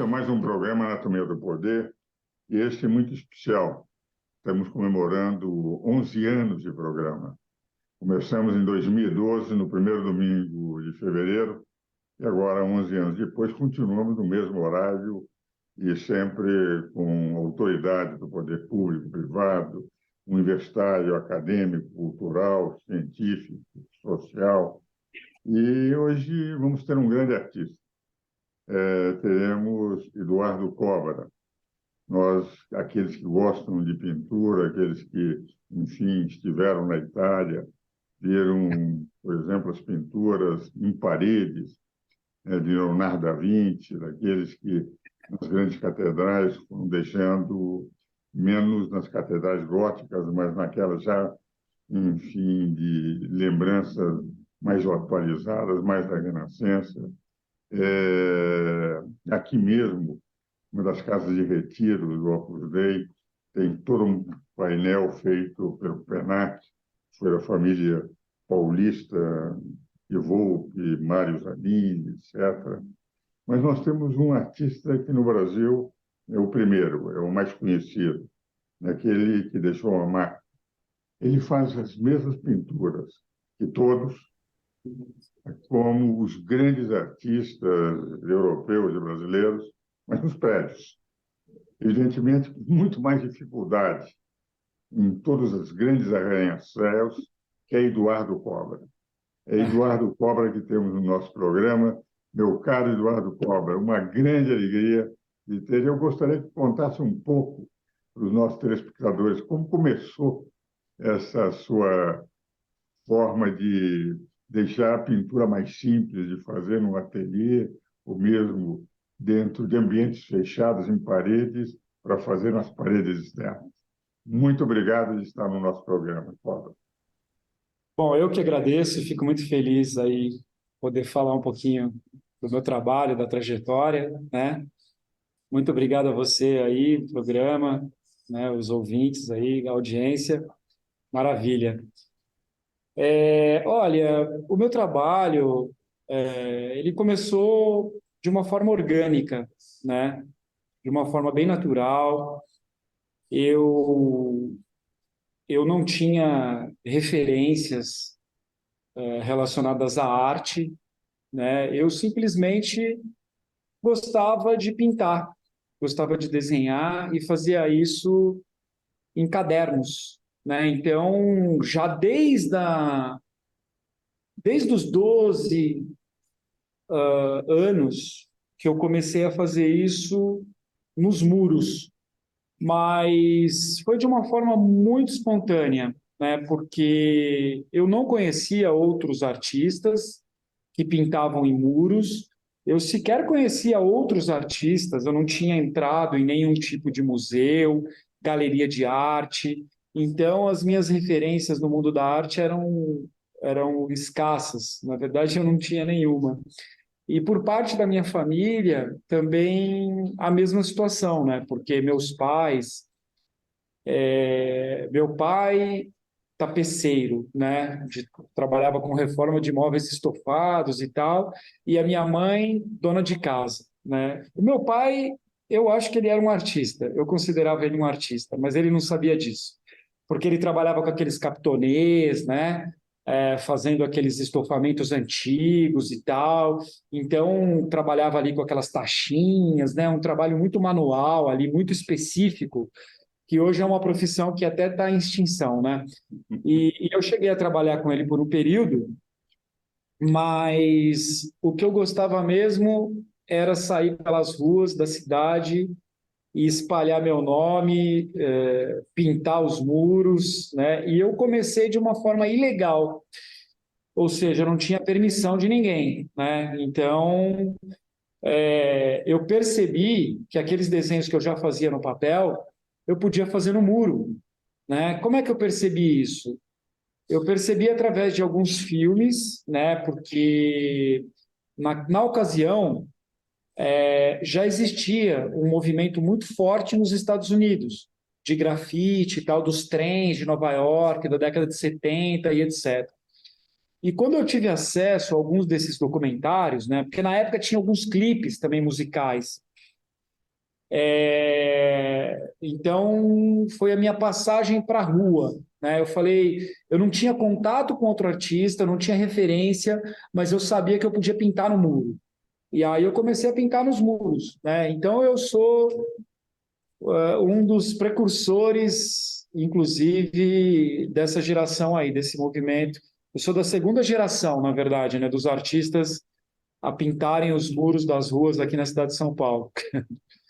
a mais um programa Anatomia do Poder, e este é muito especial. Estamos comemorando 11 anos de programa. Começamos em 2012, no primeiro domingo de fevereiro, e agora, 11 anos depois, continuamos no mesmo horário e sempre com autoridade do poder público, privado, universitário, acadêmico, cultural, científico, social. E hoje vamos ter um grande artista. Teremos Eduardo Cobra. Nós, aqueles que gostam de pintura, aqueles que, enfim, estiveram na Itália, viram, por exemplo, as pinturas em paredes de Leonardo da Vinci, daqueles que nas grandes catedrais foram deixando, menos nas catedrais góticas, mas naquelas já, enfim, de lembranças mais atualizadas, mais da Renascença. Aqui mesmo, uma das casas de retiro do Opus Dei, tem todo um painel feito pelo PENAC, foi a família paulista, Volpi, Mário Zanini, etc. Mas nós temos um artista aqui no Brasil, é o primeiro, é o mais conhecido, aquele que deixou uma marca. Ele faz as mesmas pinturas que todos, como os grandes artistas europeus e brasileiros, mas nos prédios. Evidentemente, com muito mais dificuldade em todos os grandes arranha-céus, que é Eduardo Cobra. É Eduardo Cobra que temos no nosso programa. Meu caro Eduardo Cobra, uma grande alegria de ter. Eu gostaria que contasse um pouco para os nossos telespectadores como começou essa sua forma de deixar a pintura mais simples, de fazer no ateliê, ou mesmo dentro de ambientes fechados em paredes, para fazer nas paredes externas. Muito obrigado de estar no nosso programa, Cobra. Bom, eu que agradeço, fico muito feliz aí poder falar um pouquinho do meu trabalho, da trajetória, né? Muito obrigado a você aí, o programa, né? Os ouvintes aí, a audiência, maravilha. Olha, o meu trabalho, ele começou de uma forma orgânica, né? De uma forma bem natural. Eu, eu não tinha referências, relacionadas à arte, né? Eu simplesmente gostava de pintar, gostava de desenhar e fazia isso em cadernos, né? Então, já desde os 12 anos que eu comecei a fazer isso nos muros, mas foi de uma forma muito espontânea, né? Porque eu não conhecia outros artistas que pintavam em muros, eu sequer conhecia outros artistas, eu não tinha entrado em nenhum tipo de museu, galeria de arte, então as minhas referências no mundo da arte eram escassas, na verdade eu não tinha nenhuma. E por parte da minha família, também a mesma situação, né? Porque meu pai tapeceiro, né? Trabalhava com reforma de móveis estofados e tal, e a minha mãe dona de casa, né? O meu pai, eu acho que ele era um artista, eu considerava ele um artista, mas ele não sabia disso, porque ele trabalhava com aqueles captonês, né? Fazendo aqueles estofamentos antigos e tal, então trabalhava ali com aquelas taxinhas, né? Um trabalho muito manual ali, muito específico, que hoje é uma profissão que até está em extinção, né? E eu cheguei a trabalhar com ele por um período, mas o que eu gostava mesmo era sair pelas ruas da cidade e espalhar meu nome, pintar os muros, né? E eu comecei de uma forma ilegal, ou seja, eu não tinha permissão de ninguém, né? Então, eu percebi que aqueles desenhos que eu já fazia no papel, eu podia fazer no muro, né? Como é que eu percebi isso? Eu percebi através de alguns filmes, né? Porque na ocasião já existia um movimento muito forte nos Estados Unidos de grafite e tal, dos trens de Nova York, da década de 70 e etc. E quando eu tive acesso a alguns desses documentários, né? Porque na época tinha alguns clipes também musicais. Então, foi a minha passagem para a rua, né? Eu falei, eu não tinha contato com outro artista, não tinha referência, mas eu sabia que eu podia pintar no muro. E aí eu comecei a pintar nos muros, né? Então, eu sou um dos precursores, inclusive, dessa geração aí, desse movimento. Eu sou da segunda geração, na verdade, né, dos artistas a pintarem os muros das ruas aqui na cidade de São Paulo.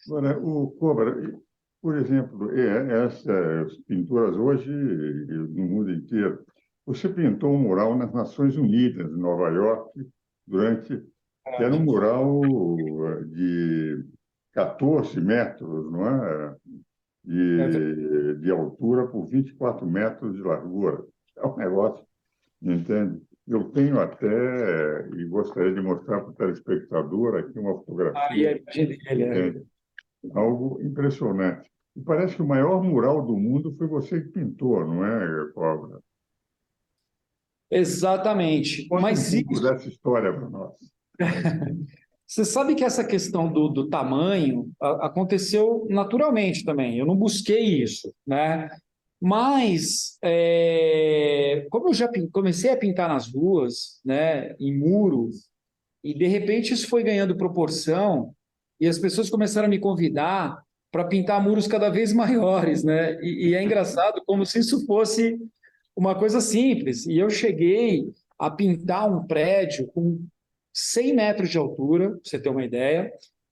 Agora, o Cobra, por exemplo, essas pinturas hoje no mundo inteiro. Você pintou um mural nas Nações Unidas, em Nova York, durante que era um mural de 14 metros, não é? De altura por 24 metros de largura. É um negócio, entende? Eu tenho até, e gostaria de mostrar para o telespectador aqui uma Aí a fotografia, imagem dele, entende? Algo impressionante. E parece que o maior mural do mundo foi você que pintou, não é, Cobra? Exatamente. Conta um Mas pouco dessa história para nós. você sabe que essa questão do tamanho aconteceu naturalmente também. Eu não busquei isso, né? Mas, como eu já comecei a pintar nas ruas, né, em muro, e de repente isso foi ganhando proporção, e as pessoas começaram a me convidar para pintar muros cada vez maiores, né? E é engraçado como se isso fosse uma coisa simples. E eu cheguei a pintar um prédio com 100 metros de altura, para você ter uma ideia,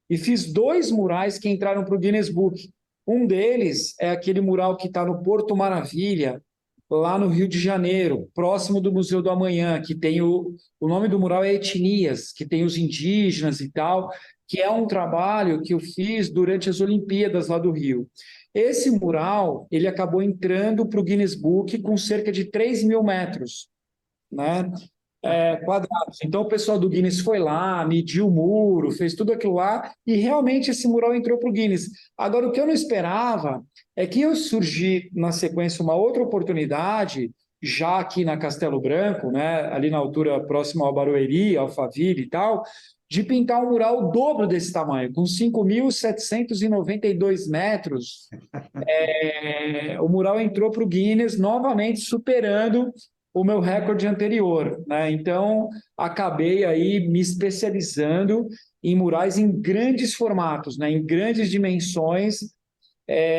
e fiz dois murais que entraram para o Guinness Book. Um deles é aquele mural que está no Porto Maravilha, lá no Rio de Janeiro, próximo do Museu do Amanhã, que tem o nome do mural é Etnias, que tem os indígenas e tal, que é um trabalho que eu fiz durante as Olimpíadas lá do Rio. Esse mural, ele acabou entrando para o Guinness Book com cerca de 3.000 metros, né? Quadrados. Então, o pessoal do Guinness foi lá, mediu o muro, fez tudo aquilo lá, e realmente esse mural entrou para o Guinness. Agora, o que eu não esperava é que eu surgir na sequência uma outra oportunidade, já aqui na Castelo Branco, né, ali na altura próxima ao Barueri, Alphaville e tal, de pintar um mural o dobro desse tamanho, com 5.792 metros. O mural entrou para o Guinness, novamente superando o meu recorde anterior, né? Então, acabei aí me especializando em murais em grandes formatos, né? Em grandes dimensões,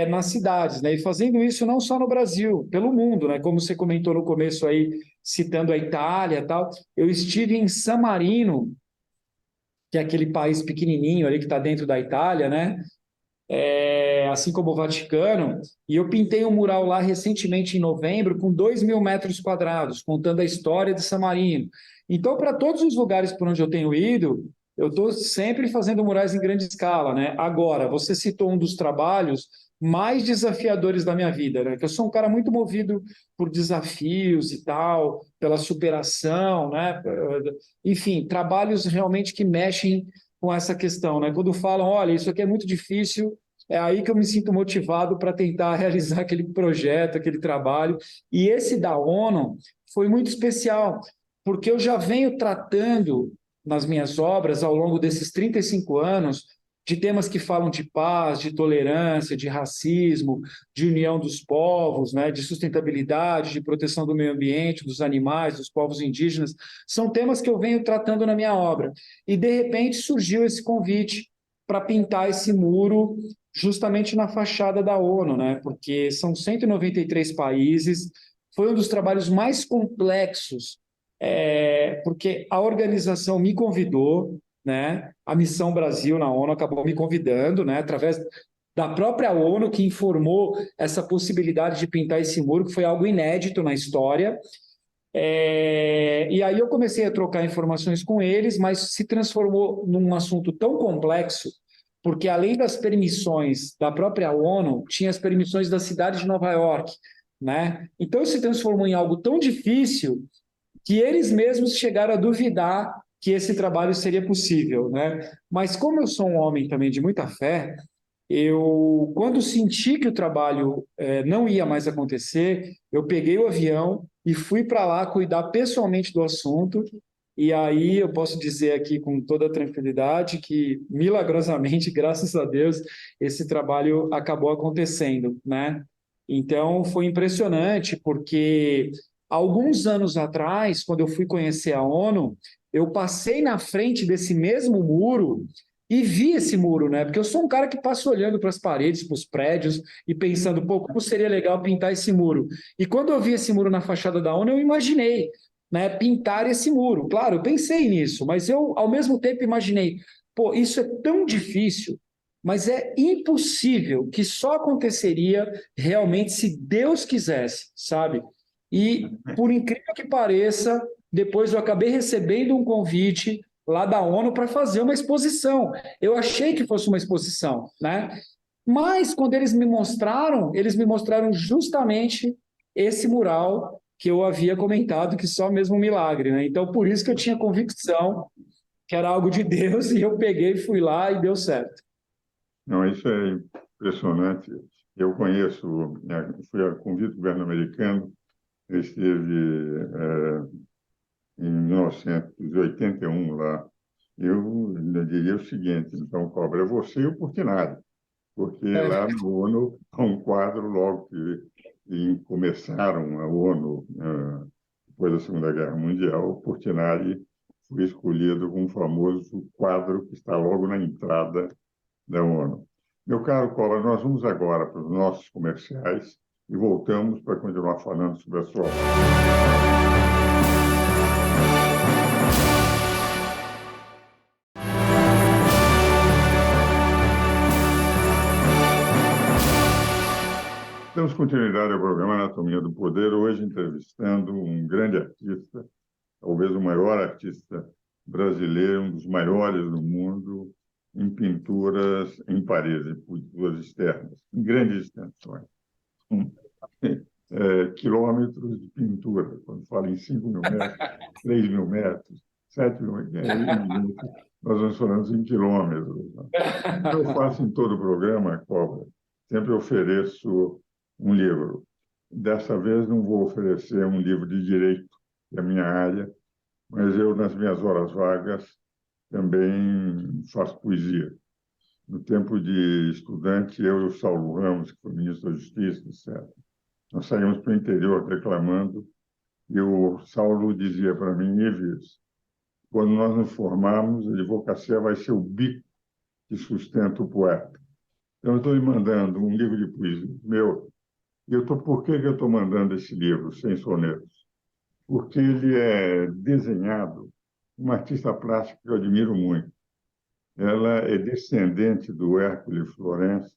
nas cidades, né? E fazendo isso não só no Brasil, pelo mundo, né? Como você comentou no começo aí, citando a Itália e tal, eu estive em San Marino, que é aquele país pequenininho ali que está dentro da Itália, né? Assim como o Vaticano, e eu pintei um mural lá recentemente em novembro com 2.000 metros quadrados, contando a história de San Marino. Então, para todos os lugares por onde eu tenho ido, eu estou sempre fazendo murais em grande escala, né? Agora, você citou um dos trabalhos mais desafiadores da minha vida, né? Que eu sou um cara muito movido por desafios e tal, pela superação, né? Enfim, trabalhos realmente que mexem com essa questão, né? Quando falam, olha, isso aqui é muito difícil, é aí que eu me sinto motivado para tentar realizar aquele projeto, aquele trabalho. E esse da ONU foi muito especial, porque eu já venho tratando nas minhas obras, ao longo desses 35 anos, de temas que falam de paz, de tolerância, de racismo, de união dos povos, né, de sustentabilidade, de proteção do meio ambiente, dos animais, dos povos indígenas. São temas que eu venho tratando na minha obra. E, de repente, surgiu esse convite para pintar esse muro justamente na fachada da ONU, né? Porque são 193 países, foi um dos trabalhos mais complexos, porque a organização me convidou, né? A Missão Brasil na ONU acabou me convidando, né? Através da própria ONU, que informou essa possibilidade de pintar esse muro, que foi algo inédito na história. E aí eu comecei a trocar informações com eles, mas se transformou num assunto tão complexo, porque além das permissões da própria ONU, tinha as permissões da cidade de Nova York, né? Então se transformou em algo tão difícil que eles mesmos chegaram a duvidar que esse trabalho seria possível, né? Mas como eu sou um homem também de muita fé, eu, quando senti que o trabalho não ia mais acontecer, eu peguei o avião e fui para lá cuidar pessoalmente do assunto. E aí eu posso dizer aqui com toda tranquilidade que, milagrosamente, graças a Deus, esse trabalho acabou acontecendo, né? Então foi impressionante, porque alguns anos atrás, quando eu fui conhecer a ONU, eu passei na frente desse mesmo muro e vi esse muro, né? Porque eu sou um cara que passa olhando para as paredes, para os prédios e pensando, pô, como seria legal pintar esse muro? E quando eu vi esse muro na fachada da ONU, eu imaginei, né, pintar esse muro. Claro, eu pensei nisso, mas eu, ao mesmo tempo, imaginei, pô, isso é tão difícil, mas é impossível, que só aconteceria realmente se Deus quisesse, sabe? E, por incrível que pareça, depois eu acabei recebendo um convite lá da ONU para fazer uma exposição. Eu achei que fosse uma exposição, né? Mas quando eles me mostraram justamente esse mural que eu havia comentado que só mesmo um milagre, né? Então, por isso que eu tinha convicção que era algo de Deus e eu peguei, fui lá e deu certo. Não, isso é impressionante. Eu conheço, fui a convite do governo americano, eu esteve em 1981 lá. Eu diria o seguinte, então, Cobra, é você e o Portinari, porque lá É, no ONU há um quadro logo que começaram a ONU, depois da Segunda Guerra Mundial, o Portinari foi escolhido com o famoso quadro que está logo na entrada da ONU. Meu caro Collor, nós vamos agora para os nossos comerciais e voltamos para continuar falando sobre a sua obra. Damos continuidade ao programa Anatomia do Poder, hoje entrevistando um grande artista, talvez o maior artista brasileiro, um dos maiores do mundo, em pinturas em parede, em pinturas externas, em grandes extensões. Quilômetros de pintura, quando fala em 5.000 metros, 3.000 metros, 7.000 metros, nós vamos falando em quilômetros. Né? Eu faço em todo o programa, Cobra, sempre ofereço um livro. Dessa vez não vou oferecer um livro de direito, que é a minha área, mas eu, nas minhas horas vagas, também faço poesia. No tempo de estudante, eu e o Saulo Ramos, que foi ministro da Justiça, etc., nós saímos para o interior reclamando, e o Saulo dizia para mim, Ives, quando nós nos formarmos, a advocacia vai ser o bico que sustenta o poeta. Então, eu estou lhe mandando um livro de poesia meu. Por que eu estou mandando esse livro, Sem Sonetos? Porque ele é desenhado uma artista plástica que eu admiro muito. Ela é descendente do Hércules Florence,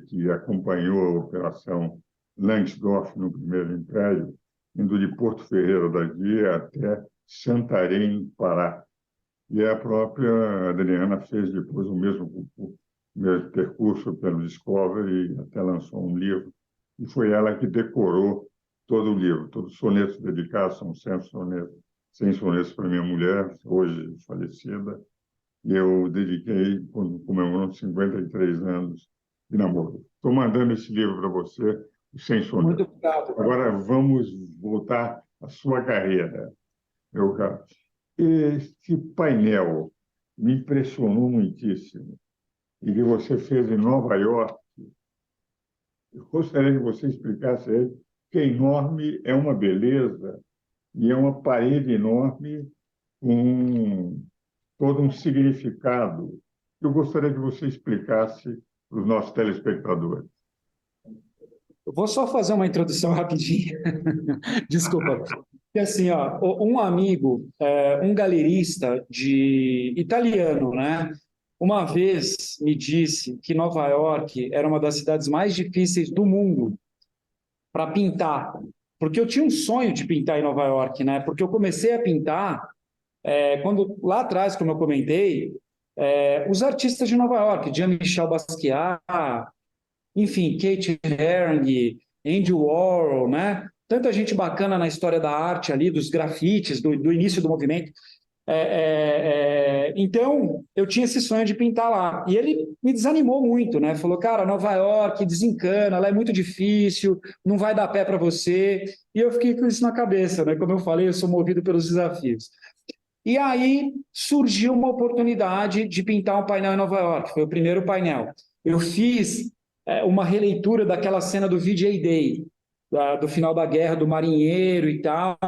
que acompanhou a Operação Langsdorff no Primeiro Império, indo de Porto Ferreira da Guia até Santarém, Pará. E a própria Adriana fez depois o mesmo percurso pelo Discovery, até lançou um livro, e foi ela que decorou todo o livro. Todos os sonetos dedicados, são 100 sonetos, 100 sonetos para minha mulher, hoje falecida, e eu dediquei, quando comemorando 53 anos de namoro. Estou mandando esse livro para você, os 100 muito sonetos. obrigado. Agora vamos voltar à sua carreira, meu caro. Esse painel me impressionou muitíssimo, e que você fez em Nova York. Eu gostaria que você explicasse a ele que é enorme, é uma beleza, e é uma parede enorme com todo um significado. Eu gostaria que você explicasse para os nossos telespectadores. Eu vou só fazer uma introdução rapidinha. Desculpa. E assim, ó, um amigo, um galerista de italiano, né? Uma vez me disse que Nova York era uma das cidades mais difíceis do mundo para pintar, porque eu tinha um sonho de pintar em Nova York, né? Porque eu comecei a pintar quando lá atrás, como eu comentei, os artistas de Nova York, Jean-Michel Basquiat, enfim, Kate Haring, Andy Warhol, né? Tanta gente bacana na história da arte ali, dos grafites, do início do movimento. Então, eu tinha esse sonho de pintar lá. E ele me desanimou muito, né? Falou, cara, Nova York, desencana, lá é muito difícil, não vai dar pé para você. E eu fiquei com isso na cabeça, né? Como eu falei, eu sou movido pelos desafios. E aí surgiu uma oportunidade de pintar um painel em Nova York, foi o primeiro painel. Eu fiz uma releitura daquela cena do VJ Day, do final da guerra, do marinheiro e tal,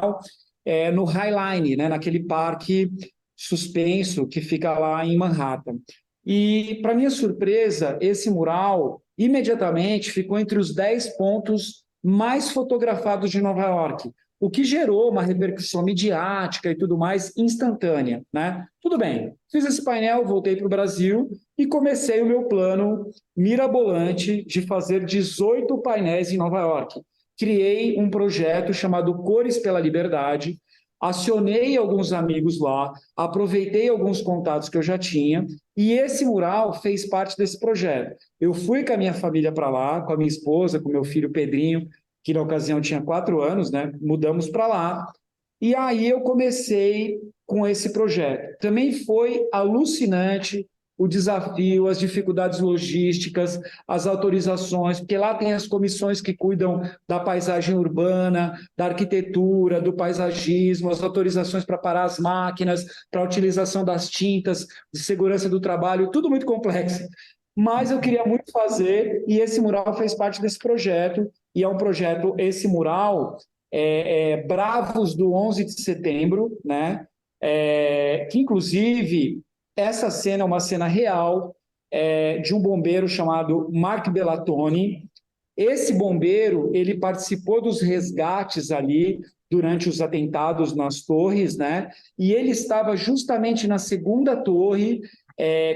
no High Line, né, naquele parque suspenso que fica lá em Manhattan. E, para minha surpresa, esse mural imediatamente ficou entre os 10 pontos mais fotografados de Nova York, o que gerou uma repercussão midiática e tudo mais instantânea, né? Tudo bem, fiz esse painel, voltei para o Brasil e comecei o meu plano mirabolante de fazer 18 painéis em Nova York. Criei um projeto chamado Cores pela Liberdade, acionei alguns amigos lá, aproveitei alguns contatos que eu já tinha, e esse mural fez parte desse projeto. Eu fui com a minha família para lá, com a minha esposa, com meu filho Pedrinho, que na ocasião tinha 4 anos, né? Mudamos para lá. E aí eu comecei com esse projeto. Também foi alucinante o desafio, as dificuldades logísticas, as autorizações, porque lá tem as comissões que cuidam da paisagem urbana, da arquitetura, do paisagismo, as autorizações para parar as máquinas, para a utilização das tintas, de segurança do trabalho, tudo muito complexo. Mas eu queria muito fazer, e esse mural fez parte desse projeto, e é um projeto, esse mural, Bravos do 11 de setembro, né? Que inclusive essa cena é uma cena real de um bombeiro chamado Mark Bellatoni. Esse bombeiro, ele participou dos resgates ali durante os atentados nas torres, né? E ele estava justamente na segunda torre,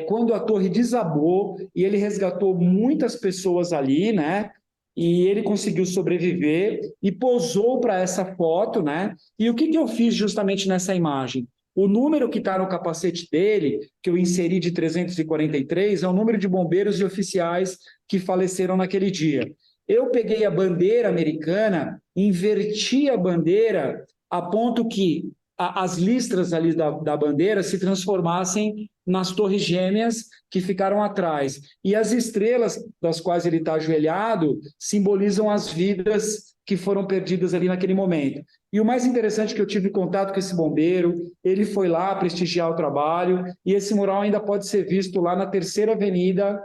quando a torre desabou, e ele resgatou muitas pessoas ali, né? E ele conseguiu sobreviver e posou para essa foto, né? E o que eu fiz justamente nessa imagem? O número que está no capacete dele, que eu inseri de 343, é o número de bombeiros e oficiais que faleceram naquele dia. Eu peguei a bandeira americana, inverti a bandeira a ponto que as listras ali da bandeira se transformassem nas torres gêmeas que ficaram atrás. E as estrelas das quais ele está ajoelhado simbolizam as vidas que foram perdidas ali naquele momento. E o mais interessante é que eu tive contato com esse bombeiro, ele foi lá prestigiar o trabalho, e esse mural ainda pode ser visto lá na Terceira Avenida,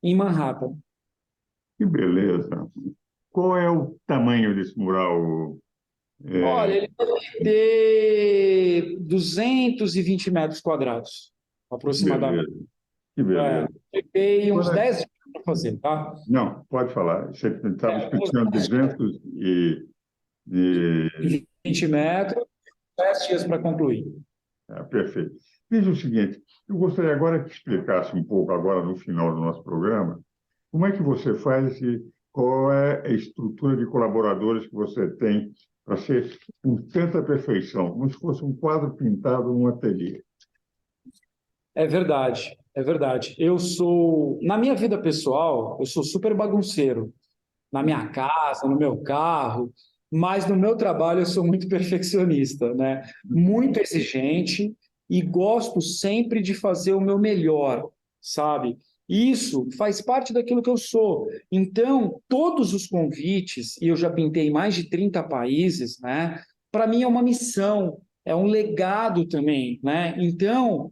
em Manhattan. Que beleza! Qual é o tamanho desse mural? Olha, ele deve ter 220 metros quadrados, Que aproximadamente. beleza, que beleza. Fiquei uns Agora, 10 dias para fazer, tá? não, pode falar. Você estava explicando 200 e... 20 metros, 10 dias para concluir. Perfeito. Diz o seguinte, eu gostaria agora que explicasse um pouco, agora no final do nosso programa, como é que você faz e qual é a estrutura de colaboradores que você tem para ser com tanta perfeição, como se fosse um quadro pintado num ateliê. É verdade, é verdade. Na minha vida pessoal, eu sou super bagunceiro. Na minha casa, no meu carro, mas no meu trabalho eu sou muito perfeccionista, né? Muito exigente e gosto sempre de fazer o meu melhor, sabe? Isso faz parte daquilo que eu sou. Então, todos os convites, e eu já pintei em mais de 30 países, né? Para mim é uma missão, é um legado também, né? Então,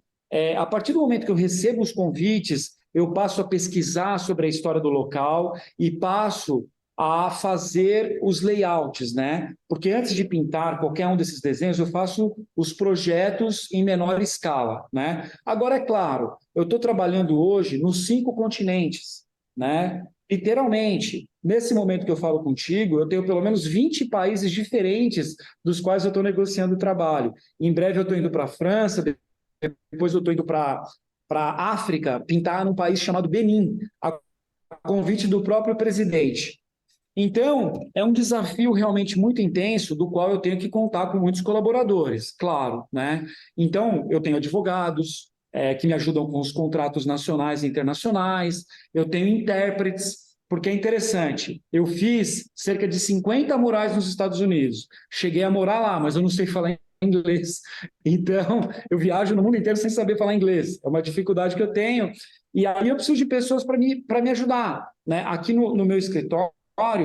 a partir do momento que eu recebo os convites, eu passo a pesquisar sobre a história do local e passo a fazer os layouts, né? Porque antes de pintar qualquer um desses desenhos, eu faço os projetos em menor escala, né? Agora, é claro, eu estou trabalhando hoje nos 5 continentes, né? Literalmente, nesse momento que eu falo contigo, eu tenho pelo menos 20 países diferentes dos quais eu estou negociando o trabalho. Em breve eu estou indo para a França, depois eu estou indo para a África, pintar num país chamado Benin, a convite do próprio presidente. Então, é um desafio realmente muito intenso, do qual eu tenho que contar com muitos colaboradores, claro, né? Então, eu tenho advogados que me ajudam com os contratos nacionais e internacionais, eu tenho intérpretes, porque é interessante, eu fiz cerca de 50 murais nos Estados Unidos, cheguei a morar lá, mas eu não sei falar inglês. Então, eu viajo no mundo inteiro sem saber falar inglês. É uma dificuldade que eu tenho. E aí eu preciso de pessoas para me ajudar, né? Aqui no meu escritório,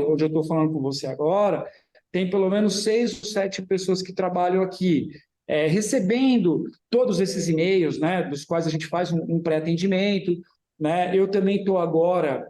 onde eu estou falando com você agora, tem pelo menos 6 ou 7 pessoas que trabalham aqui, recebendo todos esses e-mails, né? Dos quais a gente faz um pré-atendimento, né? Eu também estou agora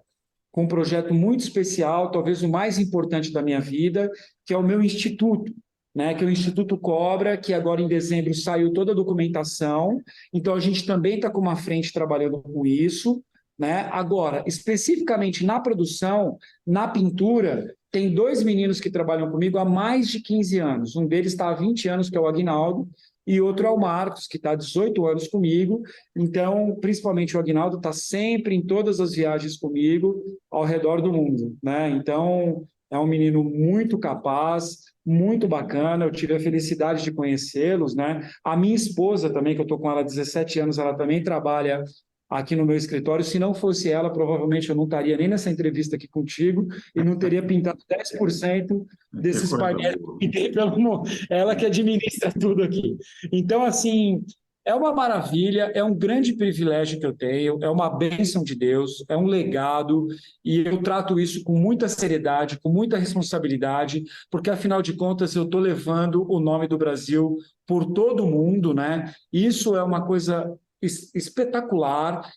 com um projeto muito especial, talvez o mais importante da minha vida, que é o meu instituto, né, que é o Instituto Cobra, que agora em dezembro saiu toda a documentação, então a gente também está com uma frente trabalhando com isso, né? Agora, especificamente na produção, na pintura, tem 2 meninos que trabalham comigo há mais de 15 anos, um deles está há 20 anos, que é o Aguinaldo, e outro é o Marcos, que está há 18 anos comigo, então, principalmente o Aguinaldo está sempre em todas as viagens comigo, ao redor do mundo, né? Então, é um menino muito capaz, muito bacana. Eu tive a felicidade de conhecê-los, né? A minha esposa também, que eu estou com ela há 17 anos, ela também trabalha aqui no meu escritório. Se não fosse ela, provavelmente eu não estaria nem nessa entrevista aqui contigo e não teria pintado 10% desses painéis que eu pintei pelo mundo. Ela que administra tudo aqui. Então, assim, é uma maravilha, é um grande privilégio que eu tenho, é uma bênção de Deus, é um legado, e eu trato isso com muita seriedade, com muita responsabilidade, porque, afinal de contas, eu estou levando o nome do Brasil por todo o mundo, né? Isso é uma coisa espetacular,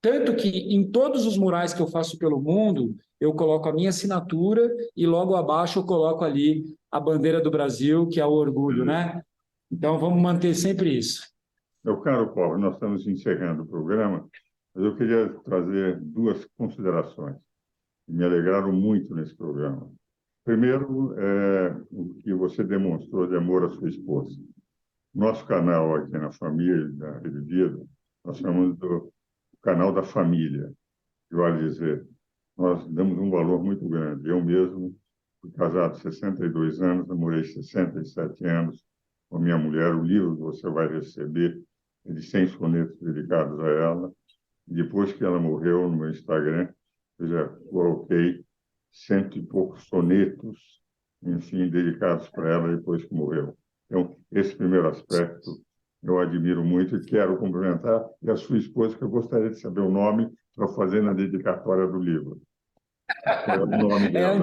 tanto que em todos os murais que eu faço pelo mundo, eu coloco a minha assinatura e logo abaixo eu coloco ali a bandeira do Brasil, que é o orgulho, né? Então, vamos manter sempre isso. Meu caro Paulo, nós estamos encerrando o programa, mas eu queria trazer 2 considerações que me alegraram muito nesse programa. Primeiro, o que você demonstrou de amor à sua esposa. Nosso canal aqui na família, da Rede Vida, nós chamamos do canal da família. E vale dizer, nós damos um valor muito grande. Eu mesmo fui casado há 62 anos, namorei 67 anos com a minha mulher. O livro que você vai receber é de 100 sonetos dedicados a ela. E depois que ela morreu, no meu Instagram, eu já coloquei 100 e poucos sonetos, enfim, dedicados para ela depois que morreu. Então, esse primeiro aspecto eu admiro muito e quero cumprimentar. E a sua esposa, que eu gostaria de saber o nome para fazer na dedicatória do livro. Qual é o nome É dela?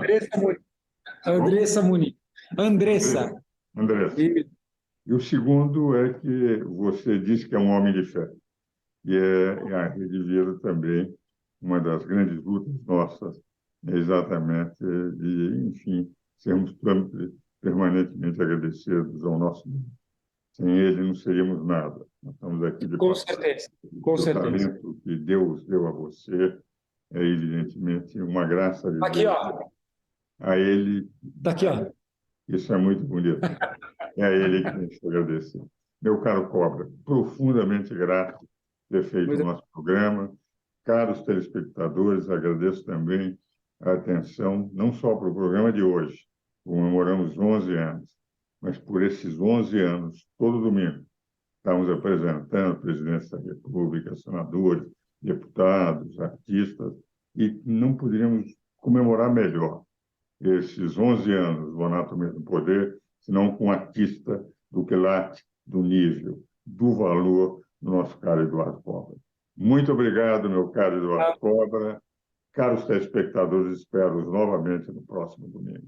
Andressa Muniz. Andressa. Andressa. E o segundo é que você disse que é um homem de fé. E a Rede Vida também, uma das grandes lutas nossas, é exatamente de, enfim, sermos permanentemente agradecidos ao nosso Deus. Sem ele não seríamos nada. Nós estamos aqui de Com certeza, com certeza. O talento que Deus deu a você é, evidentemente, uma graça de Aqui, Deus. ó. A ele, Tá aqui, ó. isso é muito bonito. É a ele que tem que agradecer. Meu caro Cobra, profundamente grato por ter feito o nosso programa. Caros telespectadores, agradeço também a atenção, não só para o programa de hoje, comemoramos 11 anos, mas por esses 11 anos, todo domingo, estamos apresentando a presidência da República, senadores, deputados, artistas, e não poderíamos comemorar melhor esses 11 anos do Anatomia do Poder, senão com um artista do quilate, do nível, do valor do nosso caro Eduardo Cobra. Muito obrigado, meu caro Eduardo Cobra. Caros telespectadores, espero-os novamente no próximo domingo.